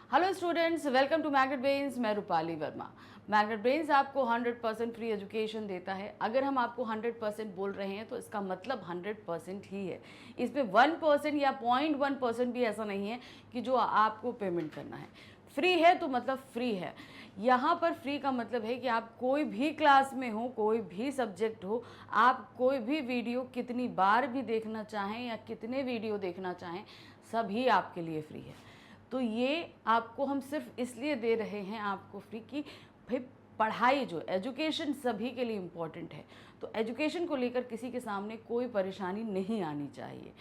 Hello students, welcome to magnet brains. मैं Rupali Verma. Magnet brains आपको 100% free education देता है। अगर हम आपको 100% बोल रहे हैं तो इसका मतलब 100% ही है। इसमें 1% या 0.1% भी ऐसा नहीं है कि जो आपको पेमेंट करना है। फ्री है तो मतलब फ्री है। यहाँ पर फ्री का मतलब है कि आप कोई भी क्लास में हो, कोई भी सब्जेक्ट हो, आप कोई भी वीडियो कितनी बार भी देखना चाहें या कितने वीडियो देखना चाहें, सभी आपके लिए फ्री है। तो ये आपको हम सिर्फ इसलिए दे रहे हैं आपको फ्री की भाई पढ़ाई जो एजुकेशन सभी के लिए इम्पॉर्टेंट है। तो एजुकेशन को लेकर किसी के सामने कोई परेशानी नहीं आनी चाहिए।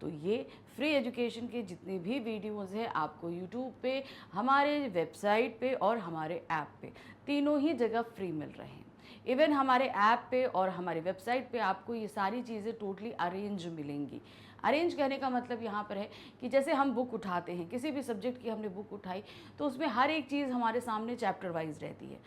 तो ये फ्री एजुकेशन के जितने भी वीडियोस हैं आपको यूट्यूब पे, हमारे वेबसाइट पे और हमारे ऐप पे, तीनों ही जगह फ्री मिल रहे हैं। इवन हमारे ऐप पे और हमारी वेबसाइट पे आपको ये सारी चीज़ें टोटली अरेंज मिलेंगी। अरेंज कहने का मतलब यहाँ पर है कि जैसे हम बुक उठाते हैं, किसी भी सब्जेक्ट की हमने बुक उठाई तो उसमें हर एक चीज़ हमारे सामने चैप्टर वाइज रहती है।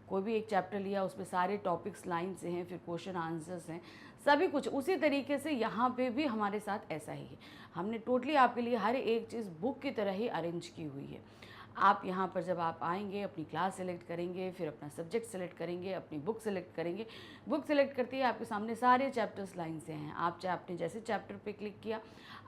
कोई भी एक चैप्टर लिया, उसमें सारे टॉपिक्स लाइन से हैं, फिर क्वेश्चन आंसर्स हैं, सभी कुछ उसी तरीके से यहाँ पे भी हमारे साथ ऐसा ही है। हमने टोटली आपके लिए हर एक चीज़ बुक की तरह ही अरेंज की हुई है। आप यहाँ पर जब आप आएंगे, अपनी क्लास सेलेक्ट करेंगे, फिर अपना सब्जेक्ट सेलेक्ट करेंगे, अपनी बुक सेलेक्ट करेंगे। बुक सेलेक्ट करती है, आपके सामने सारे चैप्टर्स लाइन से हैं। आपने जैसे चैप्टर पे क्लिक किया,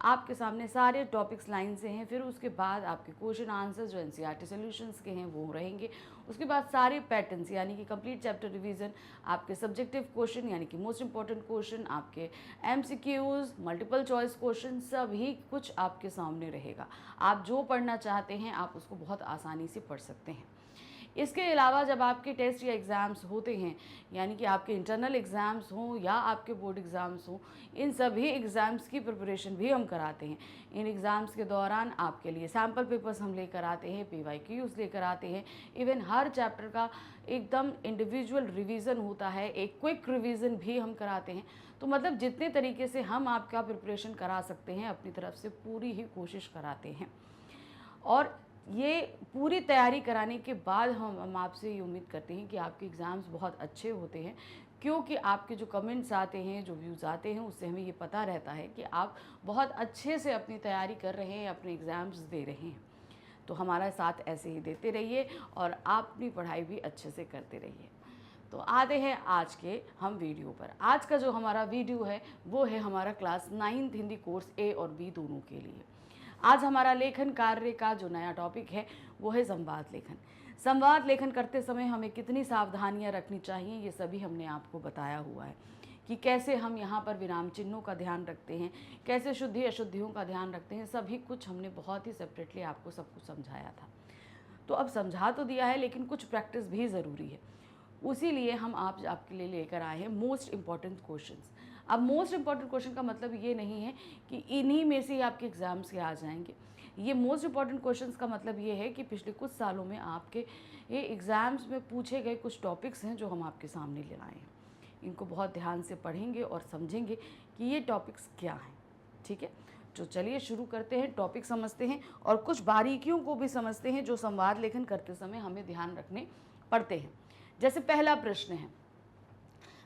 आपके सामने सारे टॉपिक्स लाइन से हैं। फिर उसके बाद आपके क्वेश्चन आंसर्स जो एनसीईआरटी सॉल्यूशंस के हैं वो रहेंगे। उसके बाद सारे पैटर्न्स यानी कि कंप्लीट चैप्टर रिवीजन, आपके सब्जेक्टिव क्वेश्चन यानी कि मोस्ट इंपॉर्टेंट क्वेश्चन, आपके एमसीक्यूज, मल्टीपल चॉइस क्वेश्चन, सभी कुछ आपके सामने रहेगा। आप जो पढ़ना चाहते हैं आप उसको बहुत आसानी से पढ़ सकते हैं। इसके अलावा जब आपके टेस्ट या एग्ज़ाम्स होते हैं, यानी कि आपके इंटरनल एग्ज़ाम्स हों या आपके बोर्ड एग्ज़ाम्स हों, इन सभी एग्ज़ाम्स की प्रिपरेशन भी हम कराते हैं। इन एग्ज़ाम्स के दौरान आपके लिए सैम्पल पेपर्स हम लेकर आते हैं, PYQs लेकर आते हैं। इवन हर चैप्टर का एकदम इंडिविजुअल रिवीजन होता है, एक क्विक रिवीजन भी हम कराते हैं। तो मतलब जितने तरीके से हम आपका प्रिपरेशन करा सकते हैं, अपनी तरफ से पूरी ही कोशिश कराते हैं। और ये पूरी तैयारी कराने के बाद हम आपसे ये उम्मीद करते हैं कि आपके एग्ज़ाम्स बहुत अच्छे होते हैं, क्योंकि आपके जो कमेंट्स आते हैं, जो व्यूज़ आते हैं, उससे हमें ये पता रहता है कि आप बहुत अच्छे से अपनी तैयारी कर रहे हैं, अपने एग्ज़ाम्स दे रहे हैं। तो हमारा साथ ऐसे ही देते रहिए और आप अपनी पढ़ाई भी अच्छे से करते रहिए। तो आते हैं आज के हम वीडियो पर। आज का जो हमारा वीडियो है वो है हमारा class 9th Hindi course A और B दोनों के लिए। आज हमारा लेखन कार्य का जो नया टॉपिक है वो है संवाद लेखन। संवाद लेखन करते समय हमें कितनी सावधानियां रखनी चाहिए, ये सभी हमने आपको बताया हुआ है कि कैसे हम यहाँ पर विराम चिन्हों का ध्यान रखते हैं, कैसे शुद्धि अशुद्धियों का ध्यान रखते हैं। सभी कुछ हमने बहुत ही सेपरेटली आपको सब कुछ समझाया था। तो अब समझा तो दिया है, लेकिन कुछ प्रैक्टिस भी ज़रूरी है। उसी लिए हम आपके लिए लेकर आए हैं मोस्ट इम्पॉर्टेंट क्वेश्चंस। अब मोस्ट इम्पॉर्टेंट क्वेश्चन का मतलब ये नहीं है कि इन्हीं में से ही आपके एग्ज़ाम्स के आ जाएंगे। ये मोस्ट इम्पॉर्टेंट क्वेश्चंस का मतलब ये है कि पिछले कुछ सालों में आपके ये एग्ज़ाम्स में पूछे गए कुछ टॉपिक्स हैं जो हम आपके सामने ले आए हैं। इनको बहुत ध्यान से पढ़ेंगे और समझेंगे कि ये टॉपिक्स क्या हैं। ठीक है, तो चलिए शुरू करते हैं, टॉपिक समझते हैं और कुछ बारीकियों को भी समझते हैं जो संवाद लेखन करते समय हमें ध्यान रखने पड़ते हैं। जैसे पहला प्रश्न है,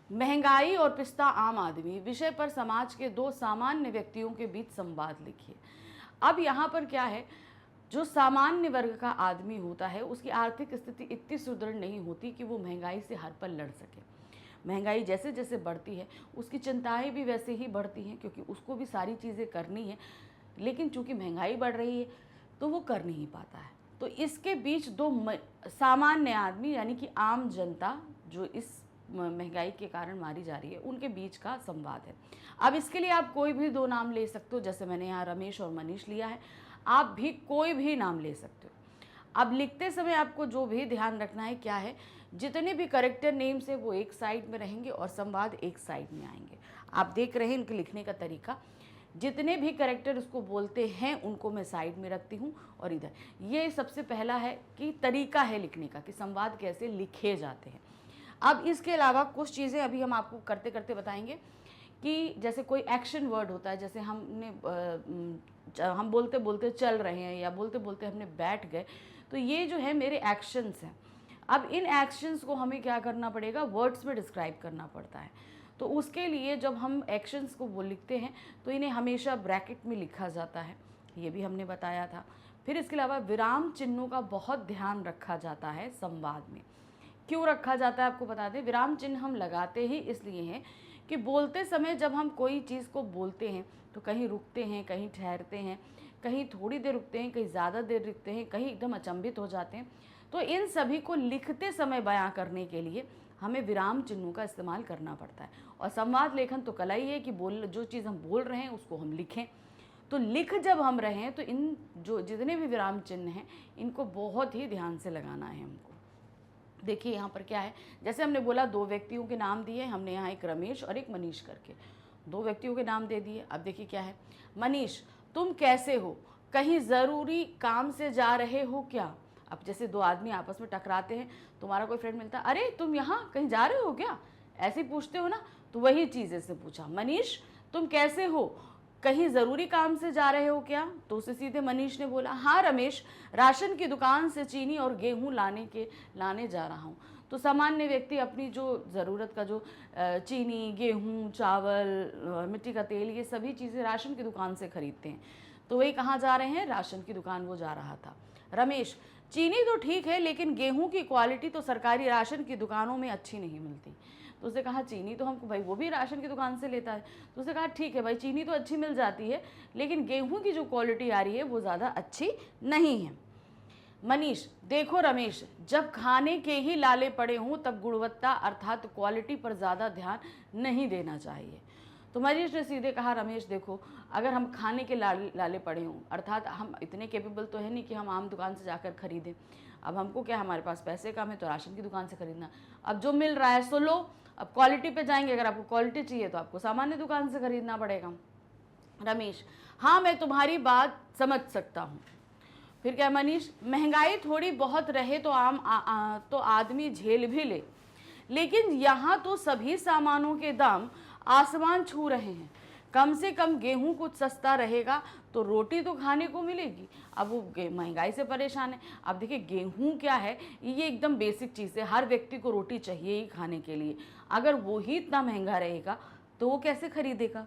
महंगाई और पिस्ता आम आदमी विषय पर समाज के दो सामान्य व्यक्तियों के बीच संवाद लिखिए। अब यहाँ पर क्या है, जो सामान्य वर्ग का आदमी होता है उसकी आर्थिक स्थिति इतनी सुदृढ़ नहीं होती कि वो महंगाई से हर पल लड़ सके। महंगाई जैसे जैसे बढ़ती है उसकी चिंताएं भी वैसे ही बढ़ती हैं, क्योंकि उसको भी सारी चीज़ें करनी है, लेकिन चूंकि महंगाई बढ़ रही है तो वो कर नहीं पाता है। तो इसके बीच दो सामान्य आदमी यानी कि आम जनता जो इस महंगाई के कारण मारी जा रही है, उनके बीच का संवाद है। अब इसके लिए आप कोई भी दो नाम ले सकते हो, जैसे मैंने यहाँ रमेश और मनीष लिया है, आप भी कोई भी नाम ले सकते हो। अब लिखते समय आपको जो भी ध्यान रखना है क्या है, जितने भी करेक्टर नेम्स है वो एक साइड में रहेंगे और संवाद एक साइड में आएंगे। आप देख रहे हैं इनके लिखने का तरीका, जितने भी करेक्टर उसको बोलते हैं उनको मैं साइड में रखती हूँ और इधर। ये सबसे पहला है कि तरीका है लिखने का कि संवाद कैसे लिखे जाते हैं। अब इसके अलावा कुछ चीज़ें अभी हम आपको करते करते बताएंगे कि जैसे कोई एक्शन वर्ड होता है, जैसे हम बोलते बोलते चल रहे हैं या बोलते बोलते हमने बैठ गए, तो ये जो है मेरे एक्शंस हैं। अब इन एक्शंस को हमें क्या करना पड़ेगा, वर्ड्स में डिस्क्राइब करना पड़ता है। तो उसके लिए जब हम एक्शंस को वो लिखते हैं तो इन्हें हमेशा ब्रैकेट में लिखा जाता है, ये भी हमने बताया था। फिर इसके अलावा विराम चिन्हों का बहुत ध्यान रखा जाता है संवाद में। क्यों रखा जाता है आपको बता दें, विराम चिन्ह हम लगाते ही इसलिए हैं कि बोलते समय जब हम कोई चीज़ को बोलते हैं तो कहीं रुकते हैं, कहीं ठहरते हैं, कहीं थोड़ी देर रुकते हैं, कहीं ज़्यादा देर रुकते हैं, कहीं एकदम अचंभित हो जाते हैं। तो इन सभी को लिखते समय बयां करने के लिए हमें विराम चिन्हों का इस्तेमाल करना पड़ता है। और संवाद लेखन तो कला ही है कि जो चीज़ हम बोल रहे हैं उसको हम लिखें। तो लिख जब हम रहे हैं तो इन जो जितने भी विराम चिन्ह हैं इनको बहुत ही ध्यान से लगाना है हमको। देखिए यहाँ पर क्या है, जैसे हमने बोला 2 व्यक्तियों के नाम दिए, हमने यहाँ एक रमेश और एक मनीष करके 2 व्यक्तियों के नाम दे दिए। अब देखिए क्या है, मनीष तुम कैसे हो, कहीं ज़रूरी काम से जा रहे हो क्या। अब जैसे 2 आदमी आपस में टकराते हैं, तुम्हारा कोई फ्रेंड मिलता है, अरे तुम यहाँ कहीं जा रहे हो क्या, ऐसे ही पूछते हो ना, तो वही चीज़ इसने पूछा, मनीष तुम कैसे हो, कहीं ज़रूरी काम से जा रहे हो क्या। तो उसे सीधे मनीष ने बोला, हाँ रमेश, राशन की दुकान से चीनी और गेहूं लाने जा रहा हूँ। तो सामान्य व्यक्ति अपनी जो ज़रूरत का जो चीनी, गेहूं, चावल, मिट्टी का तेल, ये सभी चीज़ें राशन की दुकान से खरीदते हैं। तो वही कहाँ जा रहे हैं, राशन की दुकान वो जा रहा था। रमेश, चीनी तो ठीक है लेकिन गेहूं की क्वालिटी तो सरकारी राशन की दुकानों में अच्छी नहीं मिलती। तो उसने कहा चीनी तो हमको, भाई वो भी राशन की दुकान से लेता है। तो उसने कहा ठीक है भाई, चीनी तो अच्छी मिल जाती है लेकिन गेहूं की जो क्वालिटी आ रही है वो ज़्यादा अच्छी नहीं है। मनीष, देखो रमेश, जब खाने के ही लाले पड़े हों तब गुणवत्ता अर्थात क्वालिटी पर ज़्यादा ध्यान नहीं देना चाहिए। तो मनीष ने सीधे कहा, रमेश देखो, अगर हम खाने के लाले पड़े हों, अर्थात हम इतने कैपेबल तो है नहीं कि हम आम दुकान से जाकर खरीदें। अब हमको क्या, हमारे पास पैसे कम है तो राशन की दुकान से खरीदना, अब जो मिल रहा है सो लो। अब क्वालिटी पे जाएंगे, अगर आपको क्वालिटी चाहिए तो आपको सामान्य दुकान से खरीदना पड़ेगा। रमेश, हाँ मैं तुम्हारी बात समझ सकता हूँ। फिर क्या मनीष, महंगाई थोड़ी बहुत रहे तो तो आदमी झेल भी ले, लेकिन यहाँ तो सभी सामानों के दाम आसमान छू रहे हैं। कम से कम गेहूं कुछ सस्ता रहेगा तो रोटी तो खाने को मिलेगी। अब वो महंगाई से परेशान है। अब देखिए गेहूं क्या है, ये एकदम बेसिक चीज़ है, हर व्यक्ति को रोटी चाहिए ही खाने के लिए। अगर वो ही इतना महंगा रहेगा तो वो कैसे खरीदेगा।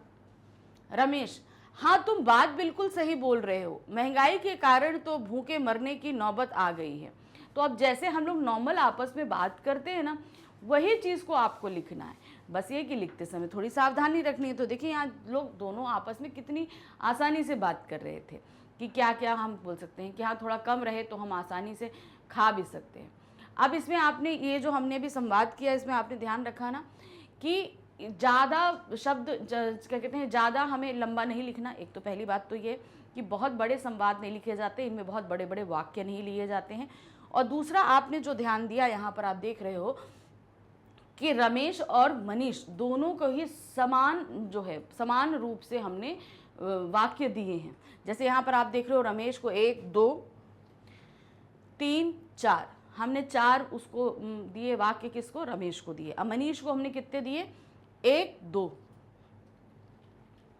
रमेश, हाँ तुम बात बिल्कुल सही बोल रहे हो, महंगाई के कारण तो भूखे मरने की नौबत आ गई है। तो अब जैसे हम लोग नॉर्मल आपस में बात करते हैं ना, वही चीज़ को आपको लिखना है। बस ये कि लिखते समय थोड़ी सावधानी रखनी है। तो देखिए यहाँ लोग दोनों आपस में कितनी आसानी से बात कर रहे थे कि क्या क्या हम बोल सकते हैं कि हाँ थोड़ा कम रहे तो हम आसानी से खा भी सकते हैं। अब इसमें आपने ये जो हमने भी संवाद किया, इसमें आपने ध्यान रखा ना कि ज़्यादा शब्द क्या कहते हैं, ज़्यादा हमें लंबा नहीं लिखना। एक तो पहली बात तो ये कि बहुत बड़े संवाद नहीं लिखे जाते, इनमें बहुत बड़े बड़े वाक्य नहीं लिए जाते हैं। और दूसरा आपने जो ध्यान दिया, यहाँ पर आप देख रहे हो कि रमेश और मनीष दोनों को ही समान रूप से हमने वाक्य दिए हैं। जैसे यहाँ पर आप देख रहे हो, रमेश को 1 2 3 4, हमने 4 उसको दिए वाक्य, किसको, रमेश को दिए। अब मनीष को हमने कितने दिए, 1 2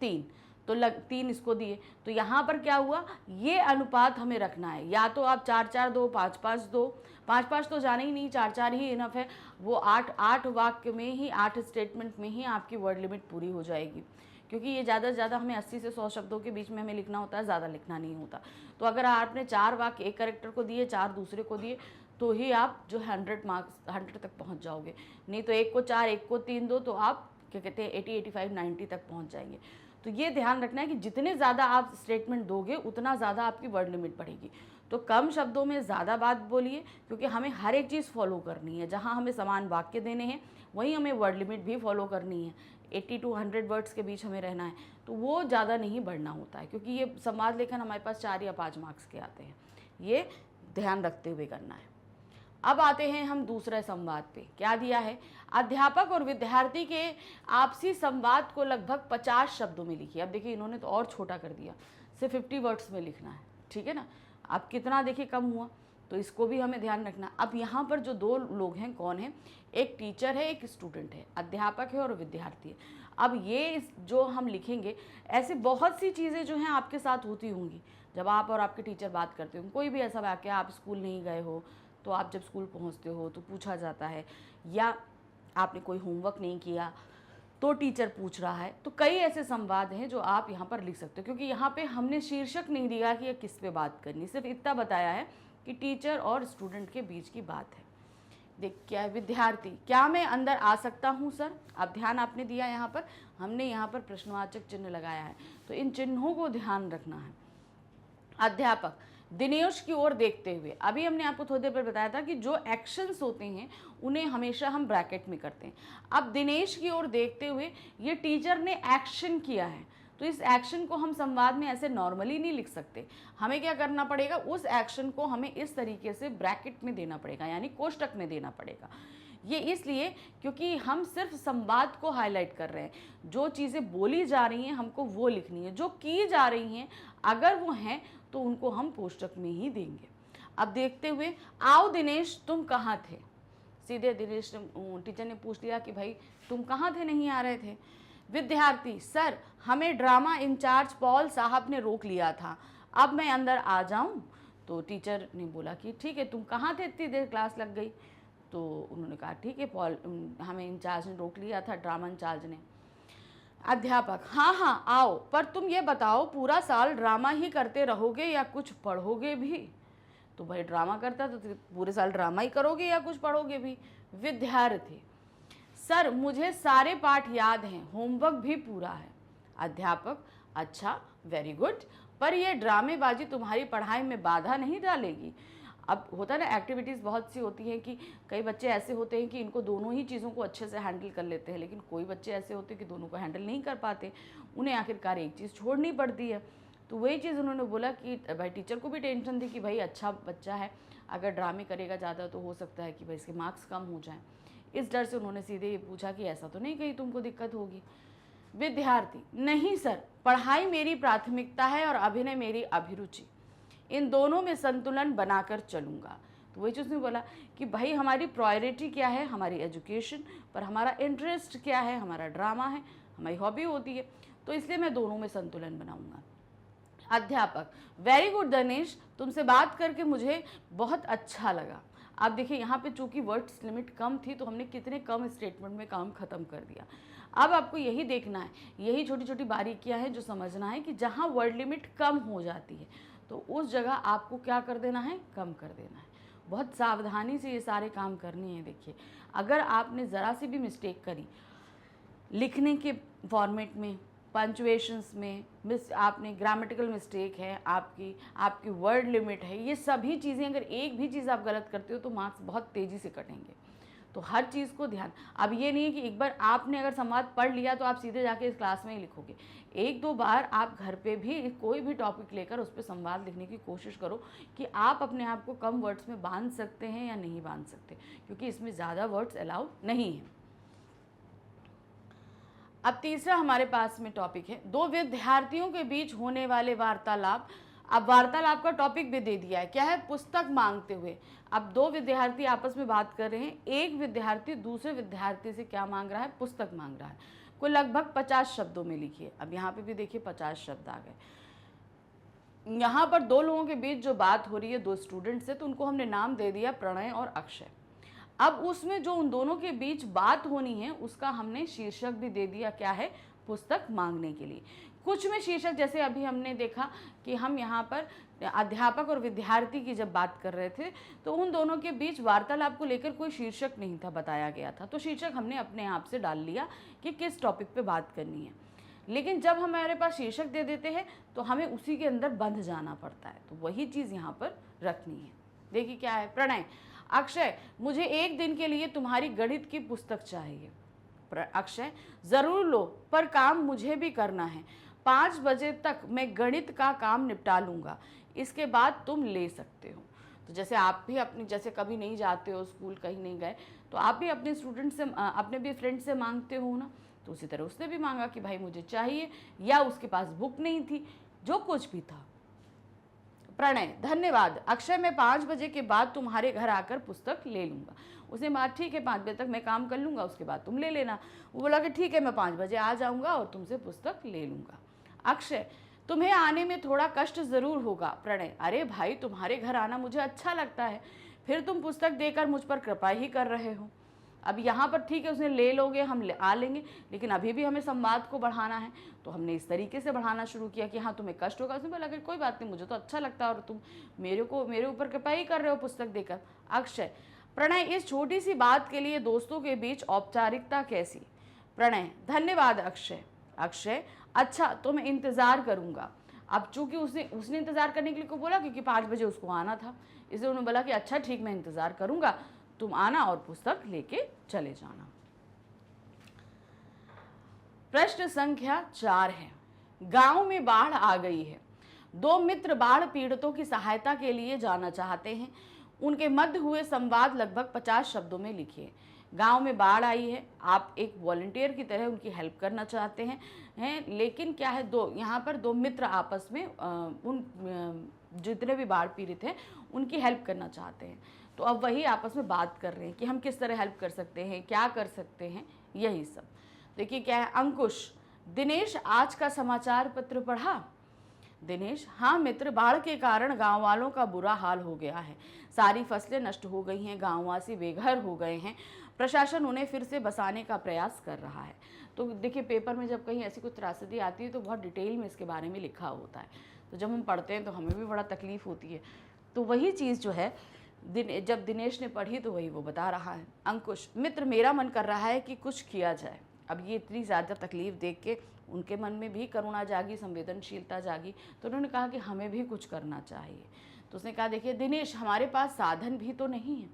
3, तो 3 इसको दिए। तो यहाँ पर क्या हुआ, ये अनुपात हमें रखना है। या तो आप 4 4 2 5 5 2, 5 5 तो जाने ही नहीं, 4 4 ही इनफ है। वो 8 वाक्य में ही, 8 स्टेटमेंट में ही आपकी वर्ड लिमिट पूरी हो जाएगी। क्योंकि ये ज़्यादा से ज़्यादा हमें 80 से 100 शब्दों के बीच में हमें लिखना होता है, ज़्यादा लिखना नहीं होता। तो अगर आपने 4 वाक्य एक करेक्टर को दिए, 4 दूसरे को दिए, तो ही आप जो 100 तक पहुँच जाओगे। नहीं तो एक को 4 एक को 3 दो तो आप क्या कहते हैं 80 85 90 तक पहुँच जाएंगे। तो ये ध्यान रखना है कि जितने ज़्यादा आप स्टेटमेंट दोगे उतना ज़्यादा आपकी वर्ड लिमिट बढ़ेगी। तो कम शब्दों में ज़्यादा बात बोलिए, क्योंकि हमें हर एक चीज़ फॉलो करनी है। जहाँ हमें समान वाक्य देने हैं वहीं हमें वर्ड लिमिट भी फॉलो करनी है। 80 to 100 वर्ड्स के बीच हमें रहना है, तो वो ज़्यादा नहीं बढ़ना होता है, क्योंकि ये संवाद लेखन हमारे पास 4 या 5 मार्क्स के आते हैं। ये ध्यान रखते हुए करना है। अब आते हैं हम दूसरे संवाद पे। क्या दिया है, अध्यापक और विद्यार्थी के आपसी संवाद को लगभग 50 शब्दों में लिखिए। अब देखिए इन्होंने तो और छोटा कर दिया, सिर्फ 50 वर्ड्स में लिखना है, ठीक है ना। अब कितना देखिए कम हुआ, तो इसको भी हमें ध्यान रखना। अब यहाँ पर जो 2 लोग हैं, कौन है, एक टीचर है, एक स्टूडेंट है, अध्यापक है और विद्यार्थी है। अब ये जो हम लिखेंगे, ऐसे बहुत सी चीज़ें जो हैं आपके साथ होती होंगी जब आप और आपके टीचर बात करते हो। कोई भी ऐसा वाक्य, आप स्कूल नहीं गए हो तो आप जब स्कूल पहुंचते हो तो पूछा जाता है, या आपने कोई होमवर्क नहीं किया तो टीचर पूछ रहा है। तो कई ऐसे संवाद हैं जो आप यहाँ पर लिख सकते हो, क्योंकि यहाँ पे हमने शीर्षक नहीं दिया कि ये किस पे बात करनी, सिर्फ इतना बताया है कि टीचर और स्टूडेंट के बीच की बात है। देख क्या है, विद्यार्थी, क्या मैं अंदर आ सकता हूँ सर? अब ध्यान आपने दिया, यहाँ पर हमने यहाँ पर प्रश्नवाचक चिन्ह लगाया है, तो इन चिन्हों को ध्यान रखना है। अध्यापक दिनेश की ओर देखते हुए, अभी हमने आपको थोड़ी देर पहले बताया था कि जो एक्शंस होते हैं उन्हें हमेशा हम ब्रैकेट में करते हैं। अब दिनेश की ओर देखते हुए ये टीचर ने एक्शन किया है, तो इस एक्शन को हम संवाद में ऐसे नॉर्मली नहीं लिख सकते। हमें क्या करना पड़ेगा, उस एक्शन को हमें इस तरीके से ब्रैकेट में देना पड़ेगा, यानी कोष्टक में देना पड़ेगा। ये इसलिए क्योंकि हम सिर्फ संवाद को हाईलाइट कर रहे हैं, जो चीज़ें बोली जा रही हैं हमको वो लिखनी है, जो की जा रही हैं अगर वो हैं तो उनको हम कोष्टक में ही देंगे। अब देखते हुए, आओ दिनेश तुम कहाँ थे? सीधे दिनेश टीचर ने पूछ लिया कि भाई तुम कहाँ थे, नहीं आ रहे थे। विद्यार्थी, सर हमें ड्रामा इंचार्ज पॉल साहब ने रोक लिया था, अब मैं अंदर आ जाऊं? तो टीचर ने बोला कि ठीक है, तुम कहाँ थे, इतनी देर क्लास लग गई। तो उन्होंने कहा ठीक है, पॉल हमें इंचार्ज ने रोक लिया था, ड्रामा इंचार्ज ने। अध्यापक, हाँ हाँ आओ, पर तुम ये बताओ पूरा साल ड्रामा ही करते रहोगे या कुछ पढ़ोगे भी? तो भाई ड्रामा करता तो पूरे साल ड्रामा ही करोगे या कुछ पढ़ोगे भी? विद्यार्थी, सर मुझे सारे पाठ याद हैं, होमवर्क भी पूरा है। अध्यापक, अच्छा वेरी गुड, पर यह ड्रामेबाजी तुम्हारी पढ़ाई में बाधा नहीं डालेगी? अब होता है ना, एक्टिविटीज़ बहुत सी होती हैं कि कई बच्चे ऐसे होते हैं कि इनको दोनों ही चीज़ों को अच्छे से हैंडल कर लेते हैं, लेकिन कोई बच्चे ऐसे होते हैं कि दोनों को हैंडल नहीं कर पाते, उन्हें आखिरकार एक चीज़ छोड़नी पड़ती है। तो वही चीज़ उन्होंने बोला कि भाई टीचर को भी टेंशन थी कि भाई अच्छा बच्चा है, अगर ड्रामे करेगा ज़्यादा तो हो सकता है कि भाई इसके मार्क्स कम हो जाएँ। इस डर से उन्होंने सीधे ये पूछा कि ऐसा तो नहीं कहीं तुमको दिक्कत होगी? विद्यार्थी, नहीं सर, पढ़ाई मेरी प्राथमिकता है और अभिनय मेरी अभिरुचि, इन दोनों में संतुलन बनाकर चलूँगा। तो वही चीज़ उसने बोला कि भाई हमारी प्रायोरिटी क्या है, हमारी एजुकेशन, पर हमारा इंटरेस्ट क्या है, हमारा ड्रामा है, हमारी हॉबी होती है, तो इसलिए मैं दोनों में संतुलन बनाऊँगा। अध्यापक, वेरी गुड दिनेश, तुमसे बात करके मुझे बहुत अच्छा लगा। आप देखिए यहाँ पे चूंकि वर्ड्स लिमिट कम थी तो हमने कितने कम स्टेटमेंट में काम खत्म कर दिया। अब आपको यही देखना है, यही छोटी छोटी बारीकियाँ हैं जो समझना है कि जहाँ वर्ड लिमिट कम हो जाती है तो उस जगह आपको क्या कर देना है, कम कर देना है। बहुत सावधानी से ये सारे काम करने हैं। देखिए अगर आपने ज़रा सी भी मिस्टेक करी लिखने के फॉर्मेट में, पंचुएशंस में, आपने ग्रामेटिकल मिस्टेक है, आपकी वर्ड लिमिट है, ये सभी चीज़ें अगर एक भी चीज़ आप गलत करते हो तो मार्क्स बहुत तेज़ी से कटेंगे। तो हर चीज़ को ध्यान, अब ये नहीं है कि एक बार आपने अगर संवाद पढ़ लिया तो आप सीधे जाके इस क्लास में ही लिखोगे। एक दो बार आप घर पे भी कोई भी टॉपिक लेकर उस पर संवाद लिखने की कोशिश करो कि आप अपने आप को कम वर्ड्स में बांध सकते हैं या नहीं बांध सकते, क्योंकि इसमें ज़्यादा वर्ड्स अलाउड नहीं है। अब तीसरा हमारे पास में टॉपिक है दो विद्यार्थियों के बीच होने वाले वार्तालाप। अब वार्तालाप का टॉपिक भी दे दिया है, क्या है, पुस्तक मांगते हुए। अब दो विद्यार्थी आपस में बात कर रहे हैं, एक विद्यार्थी दूसरे विद्यार्थी से क्या मांग रहा है, पुस्तक मांग रहा है। कोई लगभग 50 शब्दों में लिखिए। अब यहाँ पे भी देखिए 50 शब्द आ गए। यहाँ पर दो लोगों के बीच जो बात हो रही है, दो स्टूडेंट्स से, तो उनको हमने नाम दे दिया प्रणय और अक्षय। अब उसमें जो उन दोनों के बीच बात होनी है उसका हमने शीर्षक भी दे दिया, क्या है, पुस्तक मांगने के लिए। कुछ में शीर्षक, जैसे अभी हमने देखा कि हम यहाँ पर अध्यापक और विद्यार्थी की जब बात कर रहे थे तो उन दोनों के बीच वार्तालाप को लेकर कोई शीर्षक नहीं था बताया गया था, तो शीर्षक हमने अपने आप से डाल लिया कि किस टॉपिक पे बात करनी है। लेकिन जब हमारे पास शीर्षक दे देते हैं तो हमें उसी के अंदर बंध जाना पड़ता है, तो वही चीज़ यहाँ पर रखनी है। देखिए क्या है, प्रणय, अक्षय मुझे एक दिन के लिए तुम्हारी गणित की पुस्तक चाहिए। अक्षय, ज़रूर लो, पर काम मुझे भी करना है। 5 बजे तक मैं गणित का काम निपटा लूँगा, इसके बाद तुम ले सकते हो। तो जैसे आप भी अपनी, जैसे कभी नहीं जाते हो स्कूल, कहीं नहीं गए, तो आप भी अपने स्टूडेंट से, अपने भी फ्रेंड से मांगते हो ना, तो उसी तरह उसने भी मांगा कि भाई मुझे चाहिए, या उसके पास बुक नहीं थी, जो कुछ भी था। प्रणय, धन्यवाद अक्षय, मैं 5 बजे के बाद तुम्हारे घर आकर पुस्तक ले लूँगा। उसने कहा ठीक है, 5 बजे तक मैं काम कर लूँगा, उसके बाद तुम ले लेना। वो बोला कि ठीक है, मैं 5 बजे आ जाऊँगा और तुमसे पुस्तक ले लूँगा। अक्षय, तुम्हें आने में थोड़ा कष्ट ज़रूर होगा। प्रणय, अरे भाई तुम्हारे घर आना मुझे अच्छा लगता है, फिर तुम पुस्तक देकर मुझ पर कृपा ही कर रहे हो। अब यहाँ पर ठीक है, उसने ले लोगे, हम आ लेंगे, लेकिन अभी भी हमें संवाद को बढ़ाना है, तो हमने इस तरीके से बढ़ाना शुरू किया कि हाँ तुम्हें कष्ट होगा। उसने बोला कि कोई बात नहीं, मुझे तो अच्छा लगता है और तुम मेरे ऊपर कृपा ही कर रहे हो पुस्तक देकर। अक्षय, प्रणय, इस छोटी सी बात के लिए दोस्तों के बीच औपचारिकता कैसी? प्रणय, धन्यवाद अक्षय। अक्षय, अच्छा तो मैं इंतज़ार करूँगा। अब चूंकि उसने इंतज़ार करने के लिए को बोला, क्योंकि 5 बजे उसको आना था, इसलिए उन्होंने बोला कि अच्छा ठीक, मैं इंतज़ार करूँगा, तुम आना और पुस्तक लेके चले जाना। प्रश्न संख्या 4 है, गांव में बाढ़ आ गई है। 2 मित्र बाढ़ पीड़ितों की सहायता के लिए जाना चाहते हैं। उनके मध्य हुए संवाद लगभग 50 शब्दों में लिखिए। गांव में बाढ़ आई है, आप एक वॉलंटियर की तरह उनकी हेल्प करना चाहते हैं, लेकिन क्या है, यहाँ पर 2 मित्र आपस में जितने भी बाढ़ पीड़ित हैं उनकी हेल्प करना चाहते हैं। तो अब वही आपस में बात कर रहे हैं कि हम किस तरह हेल्प कर सकते हैं, क्या कर सकते हैं, यही सब। देखिए क्या है, अंकुश, दिनेश आज का समाचार पत्र पढ़ा? दिनेश, हाँ मित्र, बाढ़ के कारण गांव वालों का बुरा हाल हो गया है। सारी फसलें नष्ट हो गई हैं, गांववासी बेघर हो गए हैं। प्रशासन उन्हें फिर से बसाने का प्रयास कर रहा है। तो देखिए, पेपर में जब कहीं ऐसी कोई त्रासदी आती है तो बहुत डिटेल में इसके बारे में लिखा होता है, तो जब हम पढ़ते हैं तो हमें भी बड़ा तकलीफ होती है। तो वही चीज़ जो है जब दिनेश ने पढ़ी तो वही वो बता रहा है। अंकुश, मित्र, मेरा मन कर रहा है कि कुछ किया जाए। अब ये इतनी ज़्यादा तकलीफ देख के उनके मन में भी करुणा जागी, संवेदनशीलता जागी, तो उन्होंने कहा कि हमें भी कुछ करना चाहिए। तो उसने कहा, देखिए दिनेश, हमारे पास साधन भी तो नहीं है।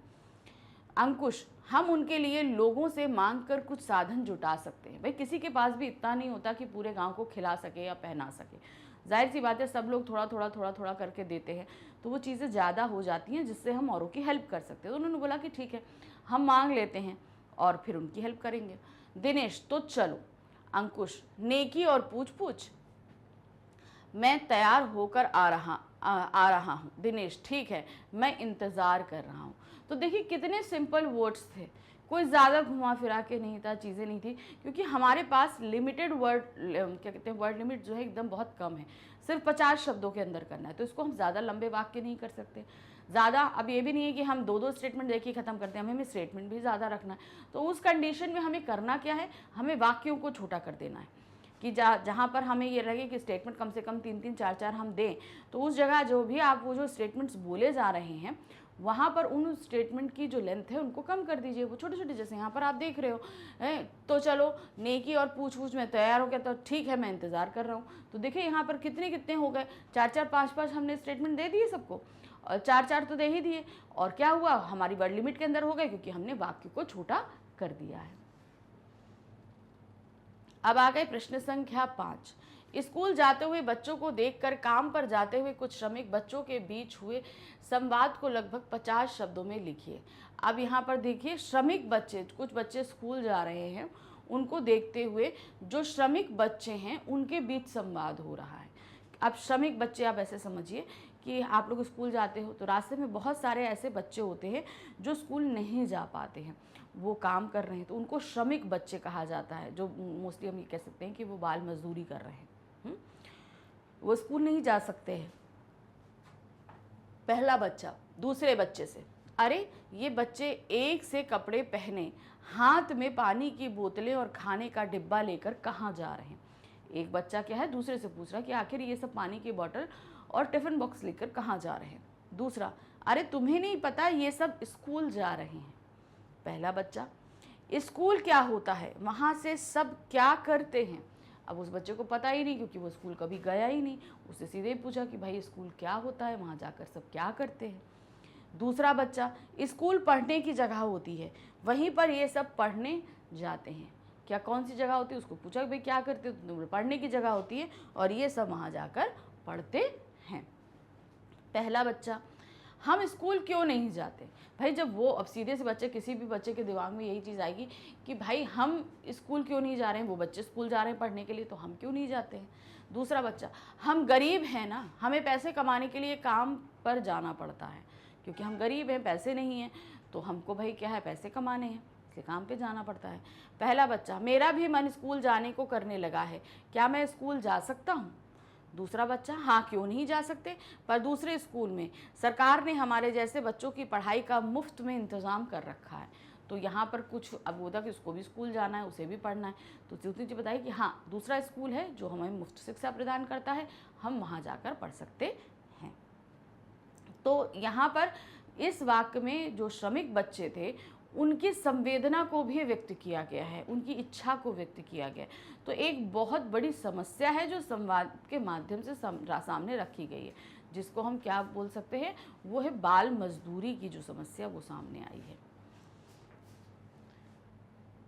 अंकुश, हम उनके लिए लोगों से मांग कर कुछ साधन जुटा सकते हैं। भाई किसी के पास भी इतना नहीं होता कि पूरे गांव को खिला सके या पहना सके। जाहिर सी बात है, सब लोग थोड़ा थोड़ा करके देते हैं, तो वो चीज़ें ज़्यादा हो जाती हैं जिससे हम औरों की हेल्प कर सकते हैं। तो उन्होंने बोला कि ठीक है, हम मांग लेते हैं और फिर उनकी हेल्प करेंगे। दिनेश, तो चलो। अंकुश, नेकी और पूछ पूछ, मैं तैयार होकर आ रहा हूँ। दिनेश, ठीक है, मैं इंतज़ार कर रहा हूँ। तो देखिए कितने सिंपल वर्ड्स थे, कोई ज़्यादा घुमा फिरा के नहीं था, चीज़ें नहीं थी, क्योंकि हमारे पास लिमिटेड वर्ड, क्या कहते हैं, वर्ड लिमिट जो है एकदम बहुत कम है, सिर्फ 50 शब्दों के अंदर करना है। तो इसको हम ज़्यादा लंबे वाक्य नहीं कर सकते ज़्यादा। अब ये भी नहीं है कि हम 2-2 स्टेटमेंट देखिए ख़त्म करते हैं, हमें स्टेटमेंट भी ज़्यादा रखना है। तो उस कंडीशन में हमें करना क्या है, हमें वाक्यों को छोटा कर देना है कि जहाँ पर हमें ये लगे कि स्टेटमेंट कम से कम 3-3 4-4 हम दें, तो उस जगह जो भी आप वो जो स्टेटमेंट्स बोले जा रहे हैं वहाँ पर उन स्टेटमेंट की जो लेंथ है उनको कम कर दीजिए, वो छोटे छोटे, जैसे यहाँ पर आप देख रहे हो। तो चलो, नेकी और पूछ पूछ में तैयार हो गया, तो ठीक है, मैं इंतज़ार कर रहा हूँ। तो देखिए यहाँ पर कितने कितने हो गए, 4-4 5-5 हमने स्टेटमेंट दे दिए सबको, और 4-4 तो दे ही दिए, और क्या हुआ, हमारी वर्ड लिमिट के अंदर हो गए, क्योंकि हमने वाक्य को छोटा कर दिया है। अब आ गए प्रश्न संख्या 5। स्कूल जाते हुए बच्चों को देखकर काम पर जाते हुए कुछ श्रमिक बच्चों के बीच हुए संवाद को लगभग 50 शब्दों में लिखिए। अब यहाँ पर देखिए, श्रमिक बच्चे, कुछ बच्चे स्कूल जा रहे हैं, उनको देखते हुए जो श्रमिक बच्चे हैं उनके बीच संवाद हो रहा है। अब श्रमिक बच्चे, आप ऐसे समझिए कि आप लोग स्कूल जाते हो तो रास्ते में बहुत सारे ऐसे बच्चे होते हैं जो स्कूल नहीं जा पाते हैं, वो काम कर रहे हैं, तो उनको श्रमिक बच्चे कहा जाता है, जो मोस्टली हम ये कह सकते हैं कि वो बाल मजदूरी कर रहे हैं। वो स्कूल नहीं जा सकते हैं। पहला बच्चा दूसरे बच्चे से, अरे ये बच्चे एक से कपड़े पहने, हाथ में पानी की बोतलें और खाने का डिब्बा लेकर कहाँ जा रहे हैं। एक बच्चा क्या है, दूसरे से पूछ रहा कि आखिर ये सब पानी की बोतल और टिफ़िन बॉक्स लेकर कहाँ जा रहे हैं। दूसरा, अरे तुम्हें नहीं पता ये सब स्कूल जा रहे हैं। पहला बच्चा, स्कूल क्या होता है, वहाँ से सब क्या करते हैं। अब उस बच्चे को पता ही नहीं, क्योंकि वो स्कूल कभी गया ही नहीं। उससे सीधे पूछा कि भाई स्कूल क्या होता है, वहाँ जाकर सब क्या करते हैं। दूसरा बच्चा, स्कूल पढ़ने की जगह होती है, वहीं पर ये सब पढ़ने जाते हैं। क्या कौन सी जगह होती है, उसको पूछा कि भाई क्या करते हो, पढ़ने की जगह होती है और ये सब वहाँ जाकर पढ़ते हैं। पहला बच्चा, हम स्कूल क्यों नहीं जाते। भाई जब वो, अब सीधे से बच्चे, किसी भी बच्चे के दिमाग में यही चीज़ आएगी कि भाई हम स्कूल क्यों नहीं जा रहे हैं, वो बच्चे स्कूल जा रहे हैं पढ़ने के लिए, तो हम क्यों नहीं जाते हैं। दूसरा बच्चा, हम गरीब हैं ना, हमें पैसे कमाने के लिए काम पर जाना पड़ता है, क्योंकि हम गरीब हैं, पैसे नहीं हैं, तो हमको भाई क्या है, पैसे कमाने हैं, इसलिए काम पे जाना पड़ता है। पहला बच्चा, मेरा भी मन स्कूल जाने को करने लगा है, क्या मैं स्कूल जा सकता हूँ। दूसरा बच्चा, हाँ क्यों नहीं जा सकते, पर दूसरे स्कूल में सरकार ने हमारे जैसे बच्चों की पढ़ाई का मुफ्त में इंतज़ाम कर रखा है, तो यहाँ पर कुछ अब होता कि उसको भी स्कूल जाना है, उसे भी पढ़ना है, तो ज्योति जी बताइए कि हाँ दूसरा स्कूल है जो हमें मुफ्त शिक्षा प्रदान करता है, हम वहाँ जाकर पढ़ सकते हैं। तो यहाँ पर इस वाक्य में जो श्रमिक बच्चे थे उनकी संवेदना को भी व्यक्त किया गया है, उनकी इच्छा को व्यक्त किया गया है। तो एक बहुत बड़ी समस्या है जो संवाद के माध्यम से सामने रखी गई है, जिसको हम क्या बोल सकते हैं, वो है बाल मजदूरी की जो समस्या वो सामने आई है।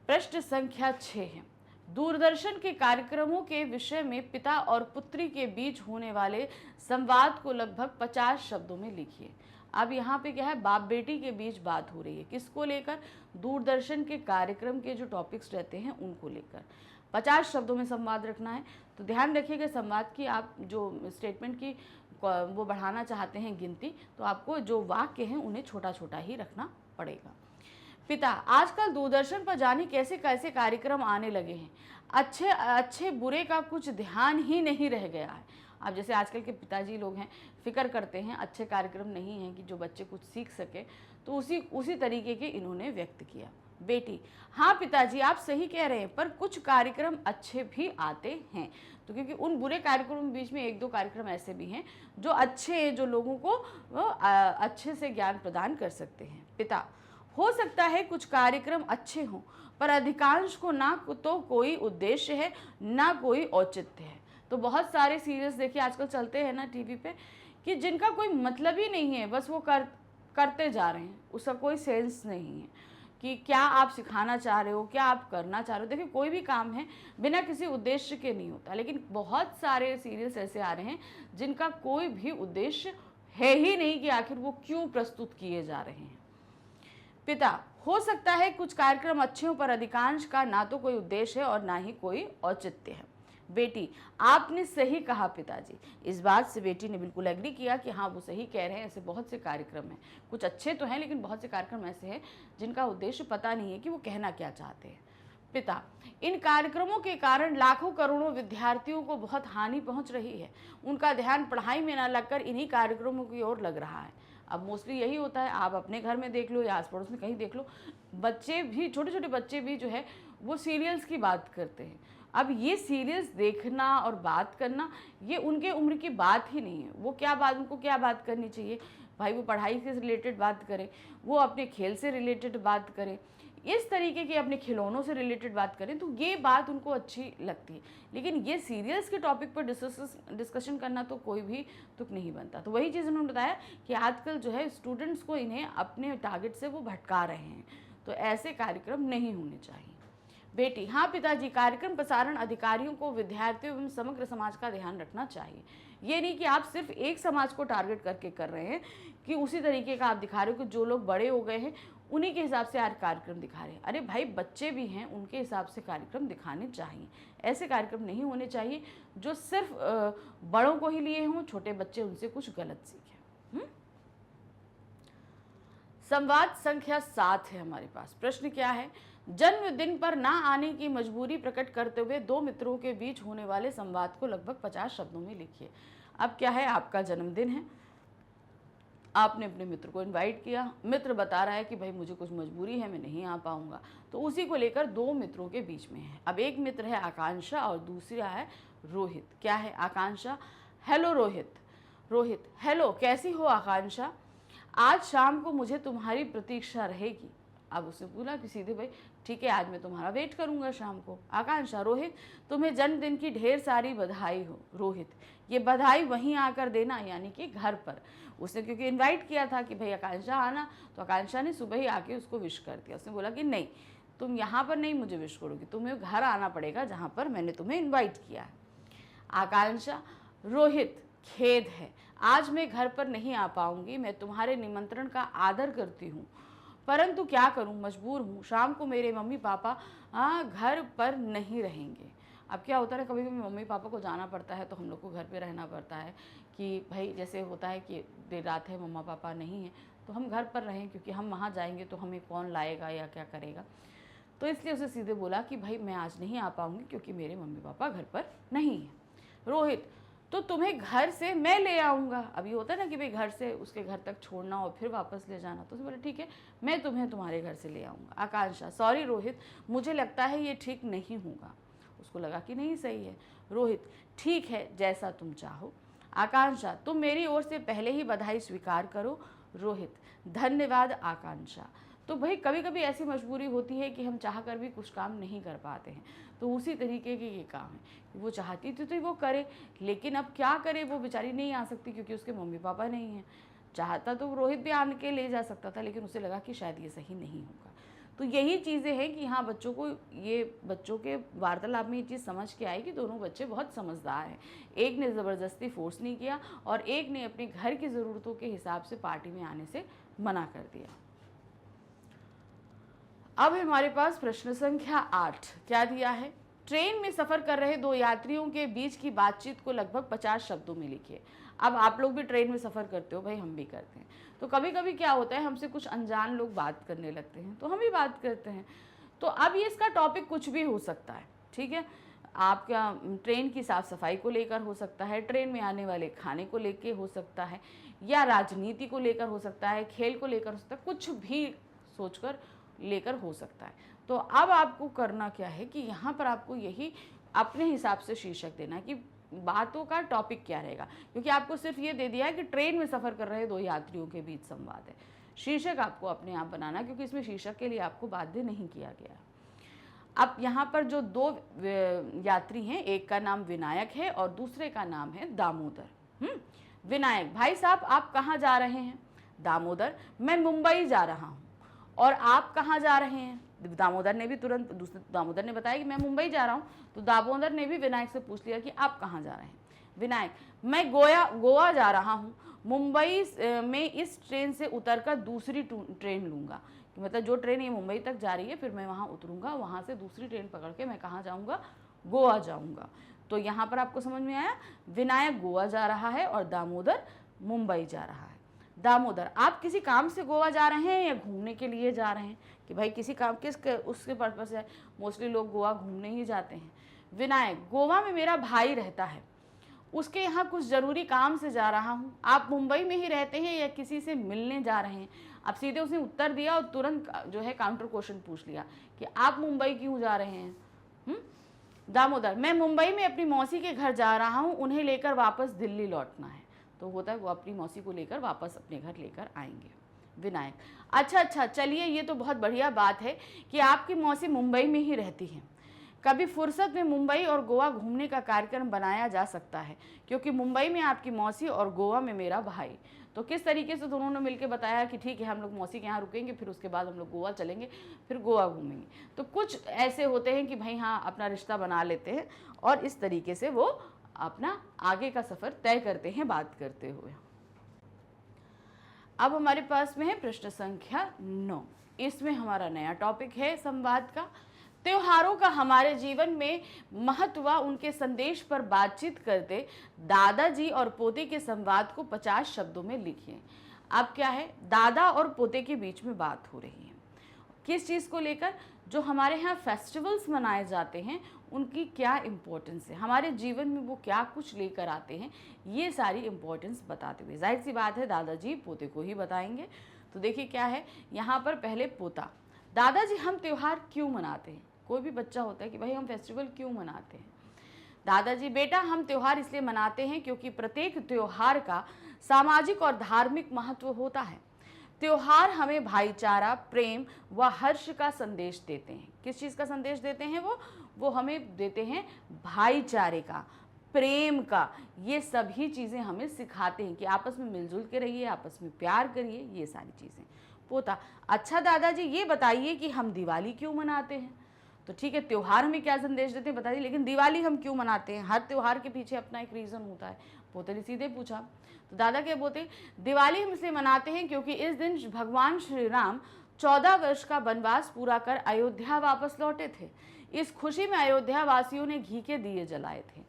प्रश्न संख्या 6 है, दूरदर्शन के कार्यक्रमों के विषय में पिता और पुत्री के बीच होने वाले संवाद को लगभग 50 शब्दों में लिखिए। अब यहाँ पे क्या है, बाप बेटी के बीच बात हो रही है, किसको लेकर, दूरदर्शन के कार्यक्रम के जो टॉपिक्स रहते हैं उनको लेकर 50 शब्दों में संवाद रखना है। तो ध्यान रखिएगा संवाद की, आप जो स्टेटमेंट की वो बढ़ाना चाहते हैं गिनती, तो आपको जो वाक्य हैं उन्हें छोटा छोटा ही रखना पड़ेगा। पिता, आजकल दूरदर्शन पर जाने कैसे कैसे कार्यक्रम आने लगे हैं, अच्छे अच्छे बुरे का कुछ ध्यान ही नहीं रह गया है। अब जैसे आजकल के पिताजी लोग हैं, फिक्र करते हैं, अच्छे कार्यक्रम नहीं हैं कि जो बच्चे कुछ सीख सके, तो उसी तरीके के इन्होंने व्यक्त किया। बेटी, हाँ पिताजी आप सही कह रहे हैं, पर कुछ कार्यक्रम अच्छे भी आते हैं। तो क्योंकि उन बुरे कार्यक्रमों के बीच में एक दो कार्यक्रम ऐसे भी हैं जो अच्छे हैं, जो लोगों को अच्छे से ज्ञान प्रदान कर सकते हैं। पिता, हो सकता है कुछ कार्यक्रम अच्छे हों, पर अधिकांश को ना तो कोई उद्देश्य है ना कोई औचित्य है। तो बहुत सारे सीरियल्स देखिए आजकल चलते हैं ना टीवी पे, कि जिनका कोई मतलब ही नहीं है, बस वो करते जा रहे हैं, उसका कोई सेंस नहीं है कि क्या आप सिखाना चाह रहे हो, क्या आप करना चाह रहे हो। देखिए कोई भी काम है बिना किसी उद्देश्य के नहीं होता, लेकिन बहुत सारे सीरियल्स ऐसे आ रहे हैं जिनका कोई भी उद्देश्य है ही नहीं कि आखिर वो क्यों प्रस्तुत किए जा रहे हैं। पिता, हो सकता है कुछ कार्यक्रम अच्छे हों, पर अधिकांश का ना तो कोई उद्देश्य है और ना ही कोई औचित्य है। बेटी, आपने सही कहा पिताजी। इस बात से बेटी ने बिल्कुल एग्री किया कि हाँ वो सही कह रहे हैं, ऐसे बहुत से कार्यक्रम हैं, कुछ अच्छे तो हैं लेकिन बहुत से कार्यक्रम ऐसे हैं जिनका उद्देश्य पता नहीं है कि वो कहना क्या चाहते हैं। पिता, इन कार्यक्रमों के कारण लाखों करोड़ों विद्यार्थियों को बहुत हानि पहुंच रही है, उनका ध्यान पढ़ाई में न लगकर इन्हीं कार्यक्रमों की ओर लग रहा है। अब मोस्टली यही होता है, आप अपने घर में देख लो या आस पड़ोस में कहीं देख लो, बच्चे भी, छोटे छोटे बच्चे भी जो है वो सीरियल्स की बात करते हैं। अब ये सीरियल्स देखना और बात करना ये उनके उम्र की बात ही नहीं है। वो क्या बात, उनको क्या बात करनी चाहिए भाई, वो पढ़ाई से रिलेटेड बात करें, वो अपने खेल से रिलेटेड बात करें, इस तरीके के अपने खिलौनों से रिलेटेड बात करें, तो ये बात उनको अच्छी लगती है। लेकिन ये सीरियल्स के टॉपिक पर डिस्कशन करना तो कोई भी तुक नहीं बनता। तो वही चीज़ उन्होंने बताया कि आजकल जो है स्टूडेंट्स को इन्हें अपने टारगेट से वो भटका रहे हैं, तो ऐसे कार्यक्रम नहीं होने चाहिए। बेटी, हाँ पिताजी, कार्यक्रम प्रसारण अधिकारियों को विद्यार्थियों एवं समग्र समाज का ध्यान रखना चाहिए। ये नहीं कि आप सिर्फ एक समाज को टारगेट करके कर रहे हैं कि उसी तरीके का आप दिखा रहे हो कि जो लोग बड़े हो गए हैं उन्हीं के हिसाब से आज कार्यक्रम दिखा रहे हैं। अरे भाई, बच्चे भी हैं, उनके हिसाब से कार्यक्रम दिखाने चाहिए। ऐसे कार्यक्रम नहीं होने चाहिए जो सिर्फ बड़ों को ही लिए हों, छोटे बच्चे उनसे कुछ गलत सीखें। संवाद संख्या 7 है हमारे पास। प्रश्न क्या है, जन्मदिन पर ना आने की मजबूरी प्रकट करते हुए दो मित्रों के बीच होने वाले संवाद को लगभग 50 शब्दों में लिखिए। अब क्या है, आपका जन्मदिन है, आपने अपने मित्र को इनवाइट किया, मित्र बता रहा है कि भाई मुझे कुछ मजबूरी है, मैं नहीं आ पाऊंगा, तो उसी को लेकर दो मित्रों के बीच में है। अब एक मित्र है आकांक्षा और दूसरा है रोहित। क्या है, आकांक्षा, हेलो रोहित। रोहित, हेलो, कैसी हो आकांक्षा, आज शाम को मुझे तुम्हारी प्रतीक्षा रहेगी। अब उसने बोला कि सीधे भाई ठीक है, आज मैं तुम्हारा वेट करूंगा शाम को। आकांक्षा, रोहित, तुम्हें जन्मदिन की ढेर सारी बधाई हो। रोहित, ये बधाई वहीं आकर देना, यानी कि घर पर। उसने क्योंकि इनवाइट किया था कि भाई आकांक्षा आना, तो आकांक्षा ने सुबह ही आके उसको विश कर दिया। उसने बोला कि नहीं, तुम यहाँ पर नहीं मुझे विश करोगी, तुम्हें घर आना पड़ेगा जहाँ पर मैंने तुम्हें इन्वाइट किया है। आकांक्षा, रोहित, खेद है, आज मैं घर पर नहीं आ पाऊंगी, मैं तुम्हारे निमंत्रण का आदर करती हूँ, परंतु क्या करूं, मजबूर हूं, शाम को मेरे मम्मी पापा घर पर नहीं रहेंगे। अब क्या होता है, कभी कभी मम्मी पापा को जाना पड़ता है तो हम लोग को घर पे रहना पड़ता है कि भाई जैसे होता है कि देर रात है, मम्मा पापा नहीं है, तो हम घर पर रहें, क्योंकि हम वहाँ जाएंगे तो हमें कौन लाएगा या क्या करेगा। तो इसलिए उसे सीधे बोला कि भाई मैं आज नहीं आ पाऊँगी क्योंकि मेरे मम्मी पापा घर पर नहीं हैं। रोहित, तो तुम्हें घर से मैं ले आऊँगा। अभी होता है ना कि भाई घर से उसके घर तक छोड़ना और फिर वापस ले जाना, तो उसने बोला ठीक है मैं तुम्हें तुम्हारे घर से ले आऊँगा। आकांक्षा, सॉरी रोहित, मुझे लगता है ये ठीक नहीं होगा। उसको लगा कि नहीं सही है। रोहित, ठीक है जैसा तुम चाहो। आकांक्षा, तुम मेरी ओर से पहले ही बधाई स्वीकार करो। रोहित, धन्यवाद आकांक्षा। तो भाई कभी कभी ऐसी मजबूरी होती है कि हम चाह कर भी कुछ काम नहीं कर पाते हैं, तो उसी तरीके के ये काम है। वो चाहती थी तो वो करे, लेकिन अब क्या करे, वो बेचारी नहीं आ सकती क्योंकि उसके मम्मी पापा नहीं हैं। चाहता तो रोहित भी आन के ले जा सकता था, लेकिन उसे लगा कि शायद ये सही नहीं होगा। तो यही चीज़ें हैं कि हाँ, बच्चों को ये बच्चों के वार्तालाप में ये चीज़ समझ के आई कि दोनों बच्चे बहुत समझदार हैं। एक ने ज़बरदस्ती फोर्स नहीं किया और एक ने अपने घर की ज़रूरतों के हिसाब से पार्टी में आने से मना कर दिया। अब हमारे पास प्रश्न संख्या 8 क्या दिया है? ट्रेन में सफ़र कर रहे दो यात्रियों के बीच की बातचीत को लगभग 50 शब्दों में लिखिए। अब आप लोग भी ट्रेन में सफ़र करते हो, भाई हम भी करते हैं। तो कभी कभी क्या होता है, हमसे कुछ अनजान लोग बात करने लगते हैं तो हम भी बात करते हैं। तो अब ये इसका टॉपिक कुछ भी हो सकता है, ठीक है। आपका ट्रेन की साफ़ सफाई को लेकर हो सकता है, ट्रेन में आने वाले खाने को लेकर हो सकता है, या राजनीति को लेकर हो सकता है, खेल को लेकर हो सकता है, कुछ भी सोचकर लेकर हो सकता है। तो अब आपको करना क्या है कि यहाँ पर आपको यही अपने हिसाब से शीर्षक देना कि बातों का टॉपिक क्या रहेगा, क्योंकि आपको सिर्फ ये दे दिया है कि ट्रेन में सफ़र कर रहे दो यात्रियों के बीच संवाद है। शीर्षक आपको अपने आप बनाना, क्योंकि इसमें शीर्षक के लिए आपको बाध्य नहीं किया गया। अब यहाँ पर जो दो यात्री हैं, एक का नाम विनायक है और दूसरे का नाम है दामोदर। विनायक, भाई साहब आप कहाँ जा रहे हैं? दामोदर, मैं मुंबई जा रहा हूँ। और आप कहाँ जा रहे हैं? दामोदर ने भी तुरंत, दूसरे दामोदर ने बताया कि मैं मुंबई जा रहा हूँ, तो दामोदर ने भी विनायक से पूछ लिया कि आप कहाँ जा रहे हैं? विनायक, मैं गोवा जा रहा हूँ। मुंबई में इस ट्रेन से उतरकर दूसरी ट्रेन लूँगा। मतलब जो ट्रेन ये मुंबई तक जा रही है, फिर मैं वहाँ उतरूँगा, वहाँ से दूसरी ट्रेन पकड़ के मैं कहाँ जाऊँगा? गोवा जाऊँगा। तो यहाँ पर आपको समझ में आया, विनायक गोवा जा रहा है और दामोदर मुंबई जा रहा है। दामोदर, आप किसी काम से गोवा जा रहे हैं या घूमने के लिए जा रहे हैं? कि भाई किसी काम उसके पर्पस से, मोस्टली लोग गोवा घूमने ही जाते हैं। विनायक, गोवा में मेरा भाई रहता है, उसके यहाँ कुछ ज़रूरी काम से जा रहा हूँ। आप मुंबई में ही रहते हैं या किसी से मिलने जा रहे हैं? अब सीधे उसने उत्तर दिया और तुरंत जो है काउंटर क्वेश्चन पूछ लिया कि आप मुंबई क्यों जा रहे हैं? दामोदर, मैं मुंबई में अपनी मौसी के घर जा रहा हूँ, उन्हें लेकर वापस दिल्ली लौटना है। तो होता है वो अपनी मौसी को लेकर वापस अपने घर लेकर आएंगे। विनायक, अच्छा, चलिए ये तो बहुत बढ़िया बात है कि आपकी मौसी मुंबई में ही रहती हैं। कभी फुर्सत में मुंबई और गोवा घूमने का कार्यक्रम बनाया जा सकता है, क्योंकि मुंबई में आपकी मौसी और गोवा में मेरा भाई। तो किस तरीके से दोनों ने मिलकर बताया कि ठीक है हम लोग मौसी के यहाँ रुकेंगे, फिर उसके बाद हम लोग गोवा चलेंगे, फिर गोवा घूमेंगे। तो कुछ ऐसे होते हैं कि भाई हाँ, अपना रिश्ता बना लेते हैं और इस तरीके से वो अपना आगे का सफ़र तय करते हैं बात करते हुए। अब हमारे पास में है प्रश्न संख्या 9। इसमें हमारा नया टॉपिक है संवाद का। त्योहारों का हमारे जीवन में महत्व व उनके संदेश पर बातचीत करते दादाजी और पोते के संवाद को 50 शब्दों में लिखिए। अब क्या है, दादा और पोते के बीच में बात हो रही है, किस चीज़ को लेकर? जो हमारे यहाँ फेस्टिवल्स मनाए जाते हैं उनकी क्या इम्पोर्टेंस है, हमारे जीवन में वो क्या कुछ लेकर आते हैं, ये सारी इम्पोर्टेंस बताते हुए। जाहिर सी बात है दादाजी पोते को ही बताएंगे। तो देखिए क्या है यहाँ पर, पहले पोता, दादाजी हम त्यौहार क्यों मनाते हैं? कोई भी बच्चा होता है कि भाई हम फेस्टिवल क्यों मनाते हैं? दादाजी, बेटा हम त्यौहार इसलिए मनाते हैं क्योंकि प्रत्येक त्यौहार का सामाजिक और धार्मिक महत्व होता है। त्योहार हमें भाईचारा, प्रेम व हर्ष का संदेश देते हैं। किस चीज़ का संदेश देते हैं? वो हमें देते हैं भाईचारे का, प्रेम का। ये सभी चीज़ें हमें सिखाते हैं कि आपस में मिलजुल के रहिए, आपस में प्यार करिए, ये सारी चीज़ें। पोता, अच्छा दादाजी ये बताइए कि हम दिवाली क्यों मनाते हैं? तो ठीक है, त्यौहार हमें क्या संदेश देते हैं बताइए, लेकिन दिवाली हम क्यों मनाते हैं? हर त्यौहार के पीछे अपना एक रीज़न होता है। पोते ने सीधे पूछा। तो दादा क्या बोलते, दिवाली हम इसलिए मनाते हैं क्योंकि इस दिन भगवान श्री राम 14 वर्ष का वनवास पूरा कर अयोध्या वापस लौटे थे। इस खुशी में अयोध्या वासियों ने घी के दिए जलाए थे।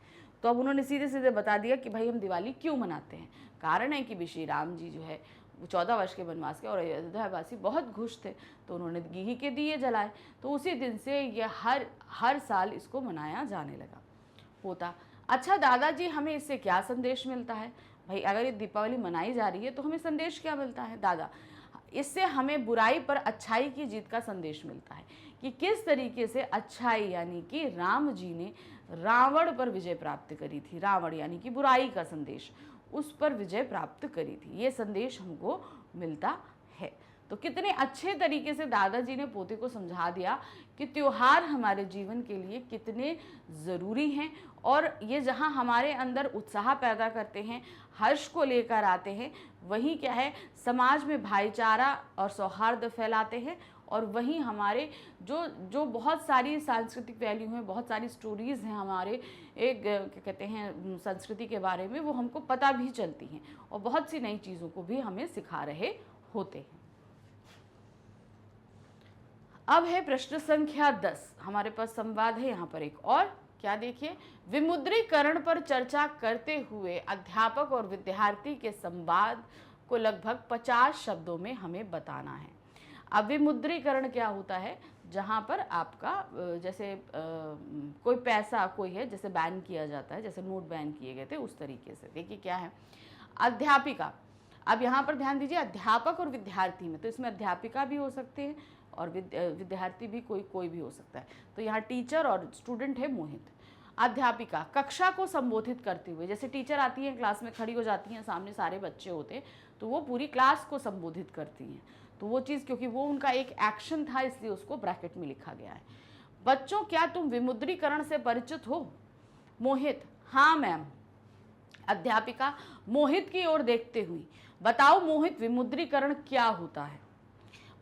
तो अब उन्होंने सीधे सीधे बता दिया कि भाई हम दिवाली क्यों मनाते हैं। कारण है कि श्री राम जी जो है 14 वर्ष के वनवास के और अयोध्यावासी बहुत खुश थे, तो उन्होंने घी के दिए जलाए। तो उसी दिन से यह हर साल इसको मनाया जाने लगा। पोता, अच्छा दादाजी, हमें इससे क्या संदेश मिलता है? भाई अगर ये दीपावली मनाई जा रही है तो हमें संदेश क्या मिलता है दादा? इससे हमें बुराई पर अच्छाई की जीत का संदेश मिलता है कि किस तरीके से अच्छाई यानी कि राम जी ने रावण पर विजय प्राप्त करी थी। रावण यानी कि बुराई का संदेश, उस पर विजय प्राप्त करी थी, ये संदेश हमको मिलता है। तो कितने अच्छे तरीके से दादाजी ने पोते को समझा दिया कि त्योहार हमारे जीवन के लिए कितने ज़रूरी हैं, और ये जहाँ हमारे अंदर उत्साह पैदा करते हैं, हर्ष को लेकर आते हैं, वहीं क्या है, समाज में भाईचारा और सौहार्द फैलाते हैं, और वहीं हमारे जो जो बहुत सारी सांस्कृतिक वैल्यू हैं, बहुत सारी स्टोरीज़ हैं हमारे एक क्या कहते हैं संस्कृति के बारे में, वो हमको पता भी चलती हैं और बहुत सी नई चीज़ों को भी हमें सिखा रहे होते हैं। अब है प्रश्न संख्या 10। हमारे पास संवाद है यहाँ पर एक और, क्या देखिए, विमुद्रीकरण पर चर्चा करते हुए अध्यापक और विद्यार्थी के संवाद को लगभग 50 शब्दों में हमें बताना है। अब विमुद्रीकरण क्या होता है? जहाँ पर आपका जैसे कोई पैसा कोई है, जैसे बैन किया जाता है, जैसे नोट बैन किए गए थे उस तरीके से। देखिए क्या है, अध्यापिका। अब यहाँ पर ध्यान दीजिए, अध्यापक और विद्यार्थी में, तो इसमें अध्यापिका भी हो सकते हैं और विद्यार्थी भी कोई भी हो सकता है। तो यहाँ टीचर और स्टूडेंट है मोहित। अध्यापिका कक्षा को संबोधित करते हुए, जैसे टीचर आती हैं, क्लास में खड़ी हो जाती हैं, सामने सारे बच्चे होते हैं, तो वो पूरी क्लास को संबोधित करती हैं। तो वो चीज़, क्योंकि वो उनका एक एक्शन था, इसलिए उसको ब्रैकेट में लिखा गया है। बच्चों, क्या तुम विमुद्रीकरण से परिचित हो? मोहित, हाँ मैम। अध्यापिका मोहित की ओर देखते हुए, बताओ मोहित, विमुद्रीकरण क्या होता है?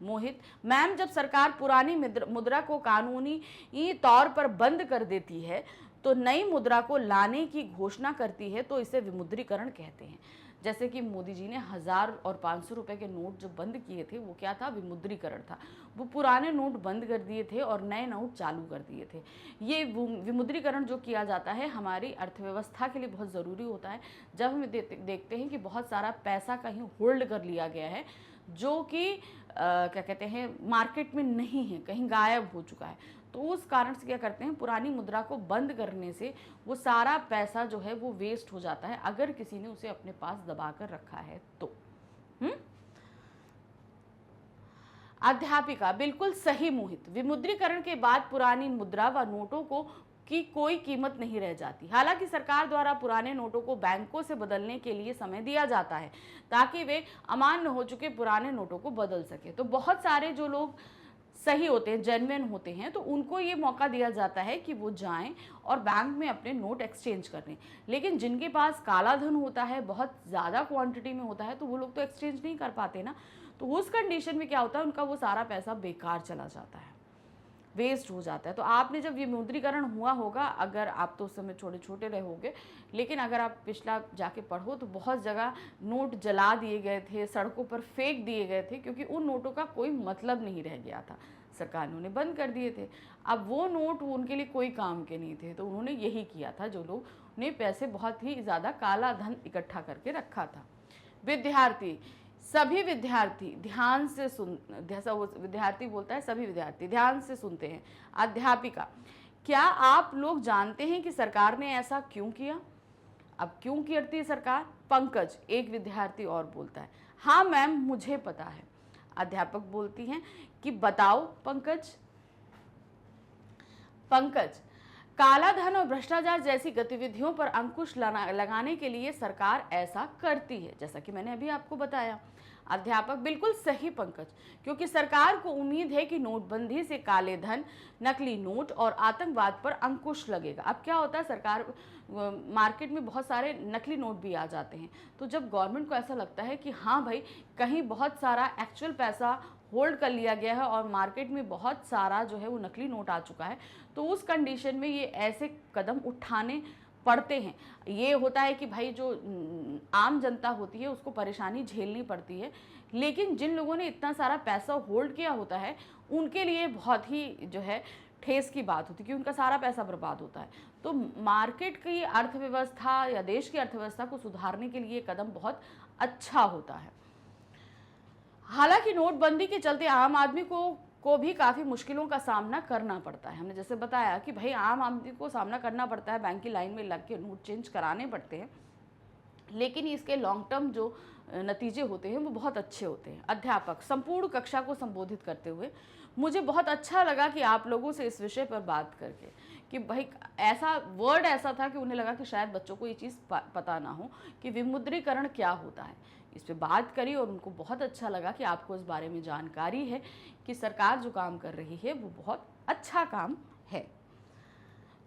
मोहित, मैम, जब सरकार पुरानी मुद्रा को कानूनी तौर पर बंद कर देती है तो नई मुद्रा को लाने की घोषणा करती है, तो इसे विमुद्रीकरण कहते हैं। जैसे कि मोदी जी ने 1000 और 500 रुपए के नोट जो बंद किए थे, वो क्या था? विमुद्रीकरण था। वो पुराने नोट बंद कर दिए थे और नए नोट चालू कर दिए थे। ये विमुद्रीकरण जो किया जाता है हमारी अर्थव्यवस्था के लिए बहुत ज़रूरी होता है। जब हम देखते हैं कि बहुत सारा पैसा कहीं होल्ड कर लिया गया है, जो कि क्या कहते हैं मार्केट में नहीं है, कहीं गायब हो चुका है, तो उस कारण से क्या करते हैं, पुरानी मुद्रा को बंद करने से वो सारा पैसा जो है वो वेस्ट हो जाता है, अगर किसी ने उसे अपने पास दबा कर रखा है तो। अध्यापिका, बिल्कुल सही मोहित, विमुद्रीकरण के बाद पुरानी मुद्रा व नोटों को की कोई कीमत नहीं रह जाती। हालांकि सरकार द्वारा पुराने नोटों को बैंकों से बदलने के लिए समय दिया जाता है ताकि वे अमान्य हो चुके पुराने नोटों को बदल सके। तो बहुत सारे जो लोग सही होते हैं, जेन्युइन होते हैं, तो उनको ये मौका दिया जाता है कि वो जाएं और बैंक में अपने नोट एक्सचेंज करें। लेकिन जिनके पास काला धन होता है, बहुत ज़्यादा क्वांटिटी में होता है, तो वो लोग तो एक्सचेंज नहीं कर पाते ना। तो उस कंडीशन में क्या होता है, उनका वो सारा पैसा बेकार चला जाता है, वेस्ट हो जाता है। तो आपने जब विमुद्रीकरण हुआ होगा, अगर आप तो उस समय छोटे छोटे रहोगे, लेकिन अगर आप पिछला जाके पढ़ो तो बहुत जगह नोट जला दिए गए थे, सड़कों पर फेंक दिए गए थे, क्योंकि उन नोटों का कोई मतलब नहीं रह गया था, सरकार ने उन्हें बंद कर दिए थे। अब वो नोट उनके लिए कोई काम के नहीं थे, तो उन्होंने यही किया था, जो लोग ने पैसे बहुत ही ज़्यादा काला धन इकट्ठा करके रखा था। विद्यार्थी, सभी विद्यार्थी ध्यान से विद्यार्थी बोलता है, सभी विद्यार्थी ध्यान से सुनते हैं। अध्यापिका, क्या आप लोग जानते हैं कि सरकार ने ऐसा क्यों किया? अब क्यों करती है सरकार? पंकज, एक विद्यार्थी और बोलता है, हाँ मैम, मुझे पता है। अध्यापक बोलती हैं कि बताओ पंकज। पंकज, काला धन और भ्रष्टाचार जैसी गतिविधियों पर अंकुश लगाने के लिए सरकार ऐसा करती है, जैसा कि मैंने अभी आपको बताया। अध्यापक, बिल्कुल सही पंकज, क्योंकि सरकार को उम्मीद है कि नोटबंदी से काले धन, नकली नोट और आतंकवाद पर अंकुश लगेगा। अब क्या होता है, सरकार मार्केट में बहुत सारे नकली नोट भी आ जाते हैं, तो जब गवर्नमेंट को ऐसा लगता है कि हाँ भाई, कहीं बहुत सारा एक्चुअल पैसा होल्ड कर लिया गया है और मार्केट में बहुत सारा जो है वो नकली नोट आ चुका है, तो उस कंडीशन में ये ऐसे कदम उठाने पड़ते हैं। ये होता है कि भाई जो आम जनता होती है उसको परेशानी झेलनी पड़ती है, लेकिन जिन लोगों ने इतना सारा पैसा होल्ड किया होता है उनके लिए बहुत ही जो है ठेस की बात होती है, क्योंकि उनका सारा पैसा बर्बाद होता है। तो मार्केट की अर्थव्यवस्था या देश की अर्थव्यवस्था को सुधारने के लिए कदम बहुत अच्छा होता है। हालांकि नोटबंदी के चलते आम आदमी को को भी काफ़ी मुश्किलों का सामना करना पड़ता है। हमने जैसे बताया कि भाई आम आदमी को सामना करना पड़ता है, बैंक की लाइन में लग के नोट चेंज कराने पड़ते हैं, लेकिन इसके लॉन्ग टर्म जो नतीजे होते हैं वो बहुत अच्छे होते हैं। अध्यापक संपूर्ण कक्षा को संबोधित करते हुए मुझे बहुत अच्छा लगा कि आप लोगों से इस विषय पर बात करके, कि भाई ऐसा वर्ड ऐसा था कि उन्हें लगा कि शायद बच्चों को ये चीज़ पता ना हो कि विमुद्रीकरण क्या होता है। इस पर बात करी और उनको बहुत अच्छा लगा कि आपको इस बारे में जानकारी है कि सरकार जो काम कर रही है वो बहुत अच्छा काम है।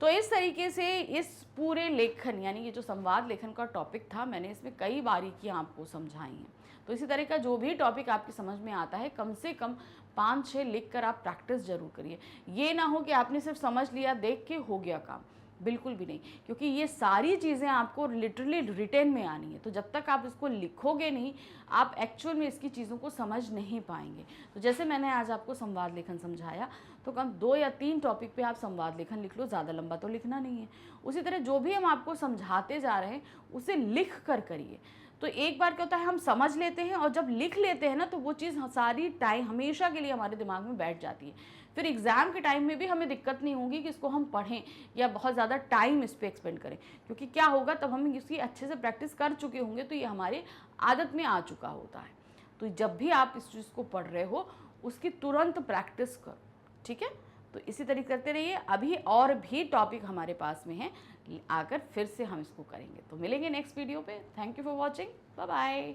तो इस तरीके से इस पूरे लेखन, यानी ये जो संवाद लेखन का टॉपिक था, मैंने इसमें कई बारीकियाँ आपको समझाई हैं। तो इसी तरह का जो भी टॉपिक आपकी समझ में आता है, कम से कम 5-6 लिख कर आप प्रैक्टिस जरूर करिए। ये ना हो कि आपने सिर्फ समझ लिया, देख के हो गया काम, बिल्कुल भी नहीं, क्योंकि ये सारी चीज़ें आपको लिटरली रिटेन में आनी है। तो जब तक आप इसको लिखोगे नहीं, आप एक्चुअल में इसकी चीज़ों को समझ नहीं पाएंगे। तो जैसे मैंने आज आपको संवाद लेखन समझाया, तो कम 2 या 3 टॉपिक पे आप संवाद लेखन लिख लो, ज़्यादा लंबा तो लिखना नहीं है। उसी तरह जो भी हम आपको समझाते जा रहे हैं उसे लिख कर करिए। तो एक बार क्या होता है, हम समझ लेते हैं और जब लिख लेते हैं ना, तो वो चीज़ सारी टाइम हमेशा के लिए हमारे दिमाग में बैठ जाती है। फिर एग्ज़ाम के टाइम में भी हमें दिक्कत नहीं होगी कि इसको हम पढ़ें या बहुत ज़्यादा टाइम इस पर एक्सपेंड करें, क्योंकि क्या होगा, तब हम इसकी अच्छे से प्रैक्टिस कर चुके होंगे, तो ये हमारे आदत में आ चुका होता है। तो जब भी आप इस चीज़ को पढ़ रहे हो, उसकी तुरंत प्रैक्टिस करो, ठीक है। तो इसी तरीके करते रहिए। अभी और भी टॉपिक हमारे पास में हैं, आकर फिर से हम इसको करेंगे। तो मिलेंगे नेक्स्ट वीडियो पे। Thank you for watching, bye bye.